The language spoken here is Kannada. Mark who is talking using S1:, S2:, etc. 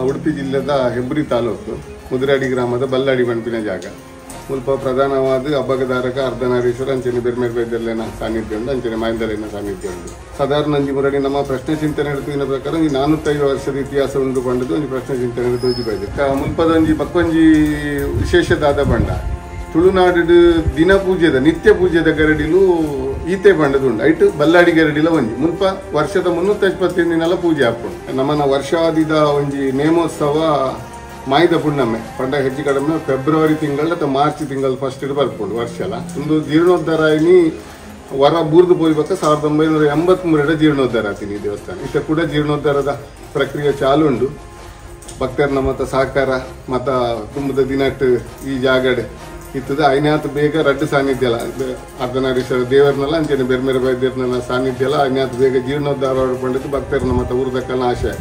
S1: ಉಡುಪಿ ಜಿಲ್ಲೆದ ಹೆಬ್ರಿ ತಾಲೂಕು ಮುದಿರಾಡಿ ಗ್ರಾಮದ ಬಲ್ಲಾಡಿ ಮಣಪಿನ ಜಾಗ ಮುಲ್ಪ ಪ್ರಧಾನವಾದ ಅಬ್ಬಗದಾರಕ ಅರ್ಧನಾರೀಶ್ವರ ಅಂಚನೆ ಬೆರ್ಮೇರ್ಬೇದಲ್ಲಿನ ಸಾನ್ನಿಧ್ಯ ಉಂಟು, ಅಂಚನೆ ಮಾಯಂದಲಿನ ಸಾನ್ನಿಧ್ಯ ಉಂಟು. ಸಾಧಾರಣ ಒಂಜಿ ಮುರಡಿ ನಮ್ಮ ಪ್ರಶ್ನೆ ಚಿಂತನೆ ಹಿಡಿದಿನ ಪ್ರಕಾರ ಈ 405 ವರ್ಷದ ಇತಿಹಾಸ ಉಂಟು ಪಂಡದು ಒಂಜಿ ಪ್ರಶ್ನೆ ಚಿಂತನೆ ಹಿಡಿದು ತೋಜಿಬೈದು ಮುಲ್ಪದೊಂಜಿ ಬಕ್ಕೊಂಜಿ ವಿಶೇಷದಾದ ಬಂಡ ತುಳುನಾಡು ದಿನ ಪೂಜೆದ ನಿತ್ಯ ಪೂಜೆದ ಗರಡಿಲು ಈತೆ ಬಂಡದುಂಡು ಐಟು ಬಲ್ಲಾಡಿ ಗರಡಿಲ ಒಂಜಿ ಮುಲ್ಪ ವರ್ಷದ 355 ದಿನಲ ಪೂಜೆ ಹಾಕೊಂಡು ನಮ್ಮನ ವರ್ಷಾದಿದ ಒಂಜಿ ನೇಮೋತ್ಸವ ಮಾಯ್ದ ಪುಣ್ಣಮ್ಮೆ ಪಂಡ ಹೆಚ್ಚು ಕಡಿಮೆ ಫೆಬ್ರವರಿ ತಿಂಗಳ ಅಥವಾ ಮಾರ್ಚ್ ತಿಂಗಳ ಫಸ್ಟ್ ಬರ್ಕೊಂಡು ವರ್ಷಲ ಒಂದು ಜೀರ್ಣೋದ್ಧಾರ ಆಯ್ನಿ ವರ ಬೂರ್ದು ಪೋಯ್ಬೇಕ 1983 ಜೀರ್ಣೋದ್ಧಾರ ಆತೀನಿ ಈ ದೇವಸ್ಥಾನ ಇಷ್ಟ ಕೂಡ ಜೀರ್ಣೋದ್ಧಾರದ ಪ್ರಕ್ರಿಯೆ ಚಾಲು ಉಂಡು. ಭಕ್ತರ ಮತ್ತ ಸಹಕಾರ ಮತ್ತ ಕುಂಭದ ದಿನಟ್ ಈ ಜಾಗಡೆ ಇತ್ತದ ಐನಾತ್ ಬೇಗ ರಡ್ಡು ಸಾನ್ನಿಧ್ಯ ಅಲ್ಲ ಅರ್ಧನಾರೀಶ್ವರ ದೇವರನ್ನೆಲ್ಲ ಅಂಚನೆ ಬೇರೆ ಬೇರೆ ವೈದ್ಯರನ್ನೆಲ್ಲ ಸಾನ್ನಿಧ್ಯ ಅಲ್ಲ ಐನಾತ್ ಬೇಗ ಜೀರ್ಣೋದ್ಧಾರ ಪಂಡಿತು ಭಕ್ತರನ್ನ ಮತ್ತ ಊರ್ದಕ್ಕಲ್ಲ ಆಶೆ.